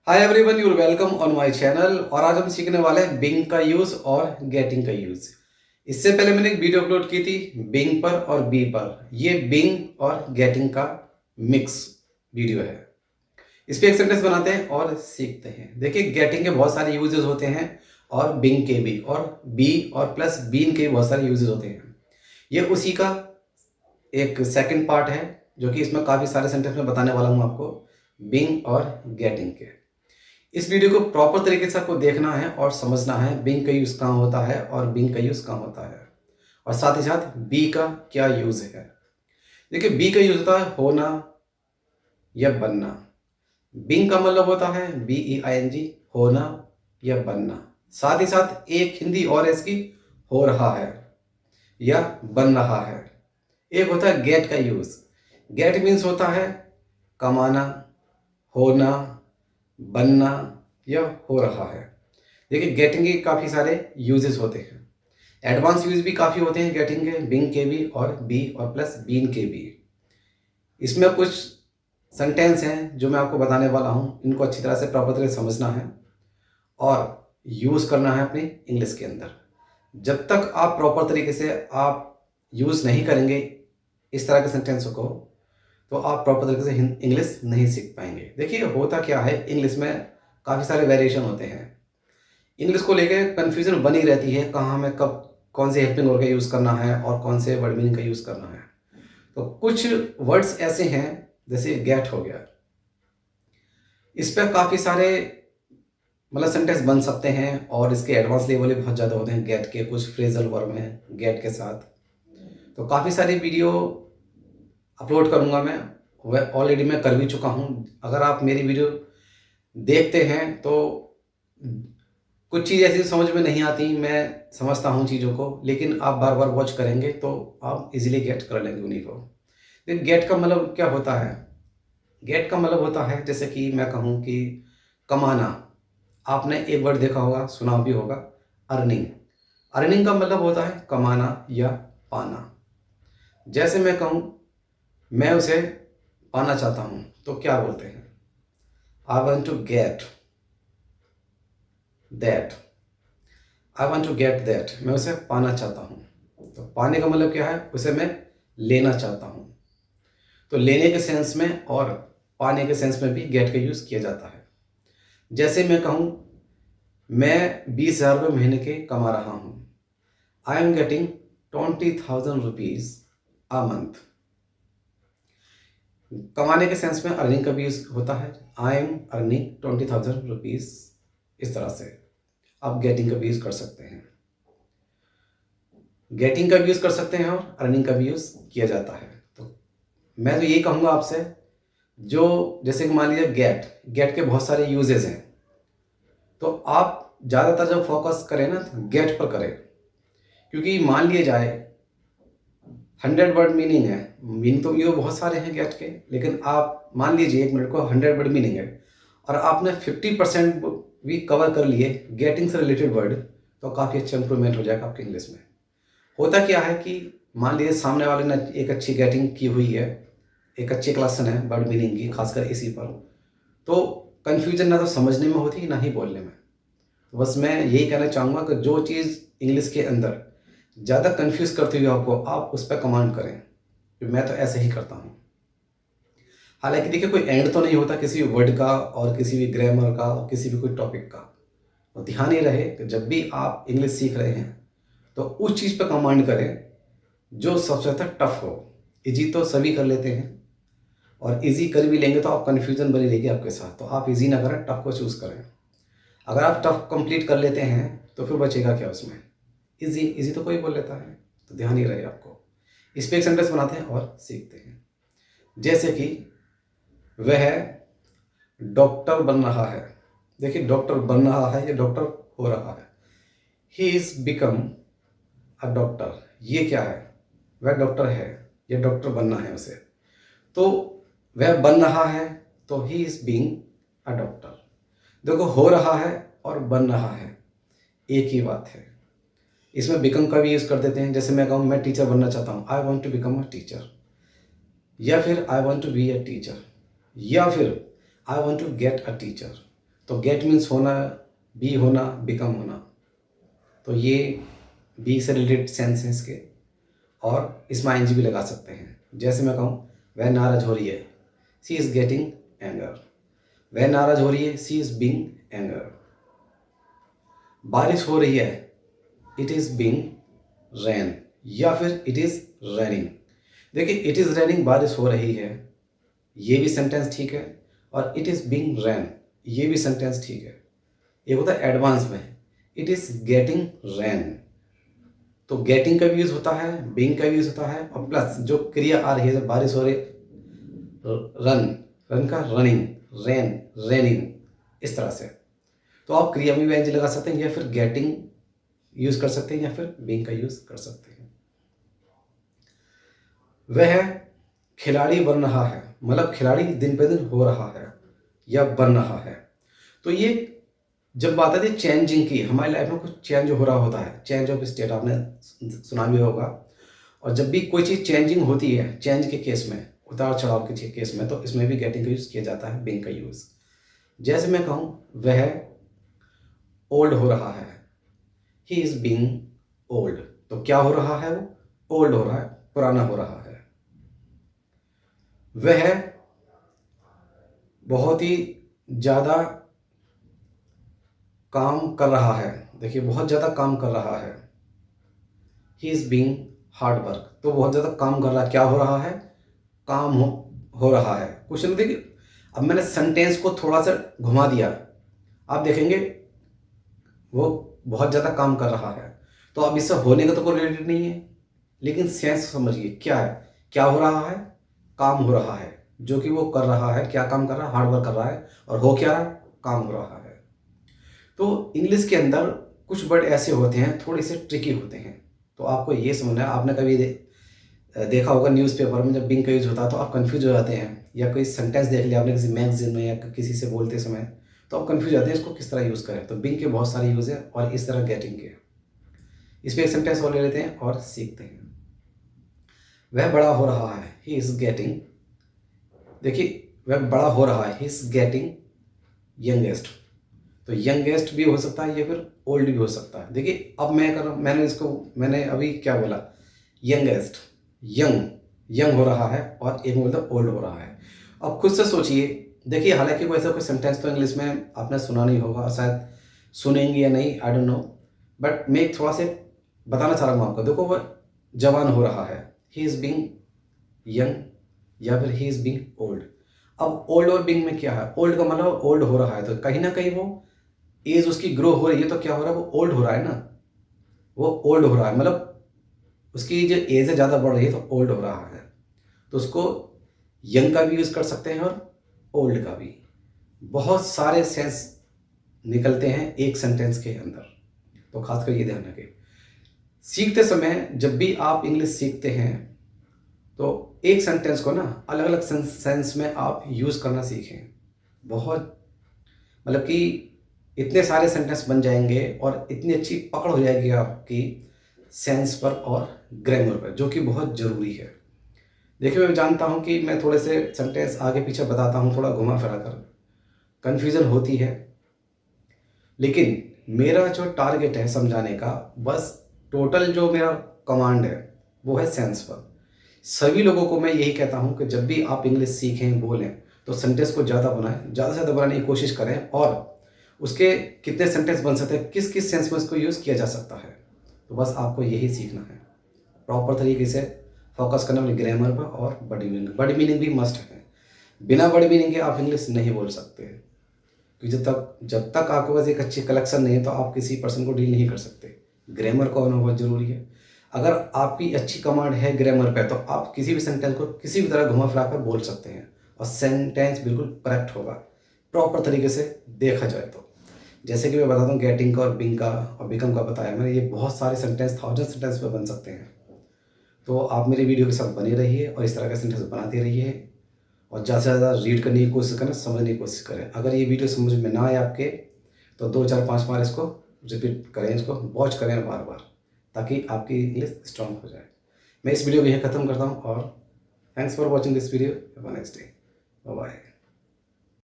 Hi everyone, you welcome on my channel. और आज हम सीखने वाले हैं बिंग का यूज और गेटिंग का यूज। इससे पहले मैंने एक वीडियो अपलोड की थी बिंग पर और बी पर। ये बिंग और गेटिंग का मिक्स वीडियो है। इस पे एक सेंटेंस बनाते हैं और सीखते हैं। देखिए, गेटिंग के बहुत सारे यूजेस होते हैं और बिंग के भी, और बी और प्लस बीन के भी बहुत सारे यूजेस होते हैं। ये उसी का एक सेकंड पार्ट है जो कि इसमें काफ़ी सारे सेंटेंस में बताने वाला हूँ आपको, बिंग और गेटिंग के। इस वीडियो को प्रॉपर तरीके से आपको देखना है और समझना है बिंग का यूज़ कहाँ होता है और बिंग का यूज़ कहाँ होता है, और साथ ही साथ बी का क्या यूज़ है। देखिए, बी का यूज़ होता है होना या बनना। बिंग का मतलब होता है BEING, होना या बनना। साथ ही साथ एक हिंदी और है इसकी, हो रहा है या बन रहा है। एक होता है गेट का यूज़। गेट मीन्स होता है कमाना, होना, बनना या हो रहा है। देखिए, गेटिंग के काफ़ी सारे यूजेस होते हैं। एडवांस यूज भी काफ़ी होते हैं गेटिंग के, बिंग के भी और बी और प्लस बीन के भी। इसमें कुछ सेंटेंस हैं जो मैं आपको बताने वाला हूँ। इनको अच्छी तरह से प्रॉपर तरह से समझना है और यूज़ करना है अपने इंग्लिश के अंदर। जब तक आप प्रॉपर तरीके से आप यूज़ नहीं करेंगे इस तरह के सेंटेंसों को, तो आप प्रॉपर तरीके से इंग्लिश नहीं सीख पाएंगे। देखिए, होता क्या है, इंग्लिश में काफ़ी सारे वेरिएशन होते हैं। इंग्लिश को लेके कन्फ्यूजन बनी रहती है, कहाँ में कब कौन से हेल्पिंग वर्ब का यूज़ करना है और कौन से वर्ड मीनिंग का यूज़ करना है। तो कुछ वर्ड्स ऐसे हैं, जैसे गेट हो गया, इस पर काफ़ी सारे मतलब सेंटेंस बन सकते हैं और इसके एडवांस लेवल भी बहुत ज़्यादा होते हैं। गेट के कुछ फ्रेजल वर्ब हैं गेट के साथ, तो काफ़ी सारी वीडियो अपलोड करूँगा मैं। वह ऑलरेडी मैं कर भी चुका हूँ। अगर आप मेरी वीडियो देखते हैं तो कुछ चीज़ ऐसी समझ में नहीं आती, मैं समझता हूँ चीज़ों को, लेकिन आप बार बार वॉच करेंगे तो आप इजीली गेट कर लेंगे उन्हीं को। लेकिन गेट का मतलब क्या होता है? गेट का मतलब होता है, जैसे कि मैं कहूँ कि कमाना। आपने एक वर्ड देखा होगा, सुना भी होगा, अर्निंग। अर्निंग का मतलब होता है कमाना या पाना। जैसे मैं कहूँ मैं उसे पाना चाहता हूँ, तो क्या बोलते हैं? I want to get that. I want to get that, मैं उसे पाना चाहता हूँ। तो पाने का मतलब क्या है? उसे मैं लेना चाहता हूँ। तो लेने के सेंस में और पाने के सेंस में भी गेट का यूज़ किया जाता है। जैसे मैं कहूँ मैं 20,000 रुपये महीने के कमा रहा हूँ। I am getting 20,000 rupees a month. कमाने के सेंस में अर्निंग का भी यूज़ होता है। I am earning 20,000 rupees. इस तरह से आप गेटिंग का भी यूज़ कर सकते हैं। गेटिंग का भी यूज़ कर सकते हैं और अर्निंग का भी यूज़ किया जाता है। तो मैं तो यही कहूँगा आपसे, जो जैसे कि मान लीजिए गेट के बहुत सारे यूजेस हैं, तो आप ज़्यादातर जब फोकस करें ना तो गेट पर करें। क्योंकि मान लिए जाए 100 वर्ड मीनिंग है, मीनिंग तो ये बहुत सारे हैं गेट के, लेकिन आप मान लीजिए 1 मिनट को 100 वर्ड मीनिंग है और आपने 50% भी कवर कर लिए गेटिंग से रिलेटेड वर्ड, तो काफ़ी अच्छा इंप्रूवमेंट हो जाएगा आपके इंग्लिश में। होता क्या है कि मान लीजिए सामने वाले ने एक अच्छी गेटिंग की हुई है, एक अच्छी क्लासन है वर्ड मीनिंग की, खासकर इसी पर, तो कन्फ्यूजन ना तो समझने में होती ना ही बोलने में। तो बस मैं यही कहना चाहूँगा कि जो चीज़ इंग्लिश के अंदर ज़्यादा कन्फ्यूज़ करती हुई आपको, आप उस पर कमांड करें। तो मैं तो ऐसे ही करता हूँ। हालांकि देखिए, कोई एंड तो नहीं होता किसी भी वर्ड का और किसी भी ग्रामर का और किसी भी कोई टॉपिक का। तो ध्यान ये रहे कि जब भी आप इंग्लिश सीख रहे हैं तो उस चीज़ पर कमांड करें जो सबसे ज़्यादा टफ हो। इजी तो सभी कर लेते हैं, और इजी कर भी लेंगे तो आप कन्फ्यूजन बनी रहेगी आपके साथ। तो आप इजी ना करें, टफ को चूज़ करें। अगर आप टफ कंप्लीट कर लेते हैं तो फिर बचेगा क्या उसमें? इजी इजी तो कोई बोल लेता है। तो ध्यान ही रहे आपको। इस पे एक सेंटेंस बनाते हैं और सीखते हैं। जैसे कि वह डॉक्टर बन रहा है। देखिए, डॉक्टर बन रहा है या डॉक्टर हो रहा है। He is become a doctor. ये क्या है? वह डॉक्टर है या डॉक्टर बनना है उसे। तो वह बन रहा है तो he is being a doctor. देखो, हो रहा है और बन रहा है एक ही बात है। इसमें बिकम का भी यूज़ कर देते हैं। जैसे मैं कहूँ मैं टीचर बनना चाहता हूँ, I want to become a teacher, या फिर I want to be a teacher, या फिर I want to get a teacher. तो गेट मीन्स होना, बी होना, बिकम होना। तो ये बी से रिलेटेड सेंस है इसके, और इसमें आईएनजी भी लगा सकते हैं। जैसे मैं कहूँ वह नाराज हो रही है, शी इज़ गेटिंग एंगर। वह नाराज हो रही है, शी इज़ बीइंग एंगर। बारिश हो रही है, इट इज़ बीइंग रेन, या फिर इट इज़ रेनिंग। देखिए इट इज़ रेनिंग, बारिश हो रही है, ये भी सेंटेंस ठीक है, और इट इज़ बीइंग रेन, ये भी सेंटेंस ठीक है। एक होता है एडवांस में, इट इज़ गेटिंग रेन। तो गेटिंग का भी यूज़ होता है, बीइंग का भी यूज़ होता है, और प्लस जो क्रिया आ रही है, जब बारिश हो रही, रन, रन का रनिंग, रेन, रेनिंग, इस तरह से। तो आप क्रिया में भी एनजी लगा सकते हैं, या फिर गेटिंग यूज़ कर सकते हैं, या फिर बीइंग का यूज़ कर सकते हैं। वह खिलाड़ी बन रहा है, मतलब खिलाड़ी दिन पे दिन हो रहा है या बन रहा है। तो ये जब बात आती है चेंजिंग की, हमारी लाइफ में कुछ चेंज हो रहा होता है, चेंज ऑफ स्टेट आपने सुना भी होगा। और जब भी कोई चीज़ चेंजिंग होती है, चेंज के केस में, उतार चढ़ाव के केस में, तो इसमें भी गेटिंग का यूज़ किया जाता है, बीइंग का यूज़। जैसे मैं कहूँ वह ओल्ड हो रहा है, ही इज़ बीइंग ओल्ड। तो क्या हो रहा है, वो ओल्ड हो रहा है, पुराना हो रहा है। वह बहुत ही ज़्यादा काम कर रहा है, देखिए बहुत ज़्यादा काम कर रहा है, he is being hard work. तो बहुत ज़्यादा काम कर रहा है, क्या हो रहा है, काम हो रहा है। क्वेश्चन देखिए, अब मैंने सेंटेंस को थोड़ा सा घुमा दिया, आप देखेंगे वो बहुत ज़्यादा काम कर रहा है, तो अब इससे होने का तो कोई रिलेटेड नहीं है, लेकिन सेंस समझिए क्या है, क्या हो रहा है, काम हो रहा है, जो कि वो कर रहा है, क्या काम कर रहा है, हार्ड वर्क कर रहा है, और हो क्या रहा है, काम हो रहा है। तो इंग्लिश के अंदर कुछ वर्ड ऐसे होते हैं, थोड़े से ट्रिकी होते हैं, तो आपको ये समझना है। आपने कभी देखा होगा न्यूज़पेपर में जब बीइंग का यूज़ होता है तो आप कंफ्यूज हो जाते हैं, या कोई सेंटेंस देख लिया आपने किसी मैगजीन में या किसी से बोलते समय, तो आप कंफ्यूज हो जाते हैं इसको किस तरह यूज़ करें। तो बीइंग के बहुत सारे यूज़ है, और इस तरह गेटिंग के। इस पर एक सेंटेंस और ले लेते हैं और सीखते हैं। वह बड़ा हो रहा है, ही इज़ गेटिंग, देखिए वह बड़ा हो रहा है, ही इज़ गेटिंग यंगेस्ट। तो यंगेस्ट भी हो सकता है, या फिर ओल्ड भी हो सकता है। देखिए अब मैंने अभी क्या बोला, यंगेस्ट, यंग हो रहा है, और एक मतलब ओल्ड हो रहा है। अब खुद से सोचिए, देखिए हालांकि कोई ऐसा कोई सेंटेंस तो इंग्लिश में आपने सुना नहीं होगा, शायद सुनेंगे या नहीं, आई डोंट नो, बट मैं थोड़ा से बताना चाह रहा हूँ आपको। देखो वह जवान हो रहा है, ही इज़ बीइंग यंग, या फिर ही इज़ बीइंग ओल्ड। अब ओल्ड और बीइंग में क्या है, ओल्ड का मतलब ओल्ड हो रहा है, तो कहीं ना कहीं वो एज उसकी ग्रो हो रही है, तो क्या हो रहा है, वो ओल्ड हो रहा है ना, वो ओल्ड हो रहा है, मतलब उसकी जो एज है ज़्यादा बढ़ रही है, तो ओल्ड हो रहा है। तो उसको यंग का भी यूज़ कर सकते हैं, और ओल्ड का भी। बहुत सारे सेंस निकलते हैं एक सेंटेंस के अंदर, तो खासकर ये ध्यान रखें। सीखते समय जब भी आप इंग्लिश सीखते हैं, तो एक सेंटेंस को ना अलग अलग सेंस में आप यूज़ करना सीखें। बहुत मतलब कि इतने सारे सेंटेंस बन जाएंगे, और इतनी अच्छी पकड़ हो जाएगी आपकी सेंस पर और ग्रामर पर, जो कि बहुत ज़रूरी है। देखिए मैं जानता हूँ कि मैं थोड़े से सेंटेंस आगे पीछे बताता हूँ, थोड़ा घुमा फिरा कर, कन्फ्यूज़न होती है, लेकिन मेरा जो टारगेट है समझाने का, बस टोटल जो मेरा कमांड है वो है सेंस पर। सभी लोगों को मैं यही कहता हूँ कि जब भी आप इंग्लिश सीखें, बोलें, तो सेंटेंस को ज़्यादा बनाएं, ज़्यादा से ज़्यादा बनाने की कोशिश करें, और उसके कितने सेंटेंस बन सकते हैं, किस किस सेंस में इसको यूज़ किया जा सकता है। तो बस आपको यही सीखना है, प्रॉपर तरीके से फोकस करना अपनी ग्रामर पर, और बड़ी मीनिंग भी मस्ट है। बिना बड़ी मीनिंग के आप इंग्लिश नहीं बोल सकते, क्योंकि जब तक आपके पास एक अच्छी कलेक्शन नहीं है, तो आप किसी पर्सन को डील नहीं कर सकते। ग्रामर का होना बहुत ज़रूरी है। अगर आपकी अच्छी कमांड है ग्रामर पे, तो आप किसी भी सेंटेंस को किसी भी तरह घुमा फिरा कर बोल सकते हैं, और सेंटेंस बिल्कुल करेक्ट होगा, प्रॉपर तरीके से देखा जाए तो। जैसे कि मैं बताता हूँ गेटिंग का और बीइंग का और बिकम का बताया मैंने, ये बहुत सारे सेंटेंस, 1000 सेंटेंस पे बन सकते हैं। तो आप मेरे वीडियो के साथ बने रहिए, और इस तरह का सेंटेंस बनाते रहिए, और ज़्यादा से ज़्यादा रीड करने की कोशिश करें, समझने की कोशिश करें। अगर ये वीडियो समझ में ना आए आपके, तो 2 4 5 बार इसको रिपीट करें, इसको वॉच करें बार बार, ताकि आपकी इंग्लिश स्ट्रांग हो जाए। मैं इस वीडियो को यहीं ख़त्म करता हूँ, और thanks for watching this video. Have a nice day, bye bye.